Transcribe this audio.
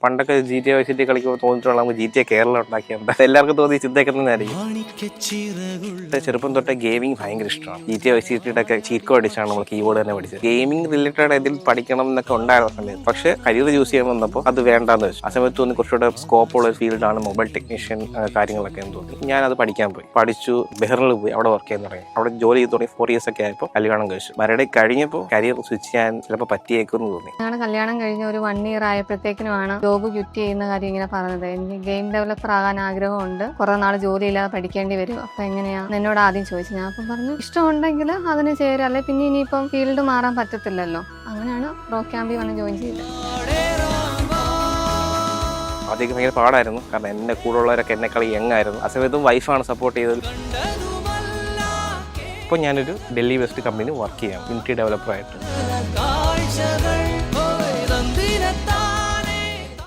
പണ്ടൊക്കെ GTA Vice City കളിക്കുമ്പോൾ തോന്നിയിട്ടുള്ള നമുക്ക് GTA കേരളം ഉണ്ടാക്കിയുണ്ട്. എല്ലാവർക്കും തോന്നി ചിന്തയൊക്കെ തന്നെയായിരിക്കും. ചെറുപ്പം തൊട്ടേ ഗെയിമിംഗ് ഭയങ്കര ഇഷ്ടമാണ്. GTA Vice Cityയുടെ ഒക്കെ ചീറ്റ് കോഡ് അടിച്ചാണ് നമ്മൾ കീബോർഡ് തന്നെ പഠിച്ചത്. ഗെയിമിംഗ് റിലേറ്റഡ് ഇതിൽ പഠിക്കണം എന്നൊക്കെ ഉണ്ടായിരുന്ന സമയത്ത് പക്ഷേ കരിയർ ചൂസ് ചെയ്യാൻ വന്നപ്പോൾ അത് വേണ്ടാന്ന് വെച്ചു. ആ സമയത്ത് തോന്നി കുറച്ചുകൂടെ സ്കോപ്പുള്ള ഒരു ഫീൽഡാണ് മൊബൈൽ ടെക്നീഷ്യൻ കാര്യങ്ങളൊക്കെ എന്ന് തോന്നി. ഞാനത് പഠിക്കാൻ പോയി. പഠിച്ചു, ബെഹ്റിനിൽ പോയി, അവിടെ വർക്ക് ചെയ്യാൻ തുടങ്ങി. അവിടെ ജോലി ചെയ്ത് തുടങ്ങി 4 years ഒക്കെ ആയപ്പോൾ കല്യാണം കഴിച്ചു. മരടെ കഴിഞ്ഞപ്പോൾ കരിയർ സ്വിച്ച് ചെയ്യാൻ ചിലപ്പോൾ പറ്റിയേക്കുമെന്ന് തോന്നി. കല്യാണം കഴിഞ്ഞ ഒരു 1 year ആയപ്പോഴത്തേക്കിനുമാണ് ജോബ് ക്വിറ്റ് ചെയ്യുന്ന കാര്യം ഇങ്ങനെ പറഞ്ഞത്. എനിക്ക് ഗെയിം ഡെവലപ്പർ ആകാൻ ആഗ്രഹമുണ്ട്, കുറെ നാൾ ജോലിയില്ലാതെ പഠിക്കേണ്ടി വരും, അപ്പൊ എങ്ങനെയാ എന്നോട് ആദ്യം ചോദിച്ചു. ഞാൻ അപ്പം പറഞ്ഞു ഇഷ്ടമുണ്ടെങ്കിൽ അതിന് ചേരാം, അല്ലെ പിന്നെ ഇനിയിപ്പം ഫീൽഡ് മാറാൻ പറ്റത്തില്ലല്ലോ. അങ്ങനെയാണ് പ്രോ ക്യാമ്പിൽ വന്ന് ജോയിൻ ചെയ്തത്. ആദ്യമൊക്കെ ഭയങ്കര പാടായിരുന്നു, കാരണം എൻ്റെ കൂടെ ഉള്ളവരൊക്കെ എന്നെക്കാൾ യങ് ആയിരുന്നു. ആ സമയത്തും വൈഫാണ് സപ്പോർട്ട് ചെയ്തത്. ഇപ്പോൾ ഞാനൊരു ഡൽഹി ബേസ്ഡ് കമ്പനി വർക്ക് ചെയ്യാം, യൂണിറ്റി ഡെവലപ്പറായിട്ട്.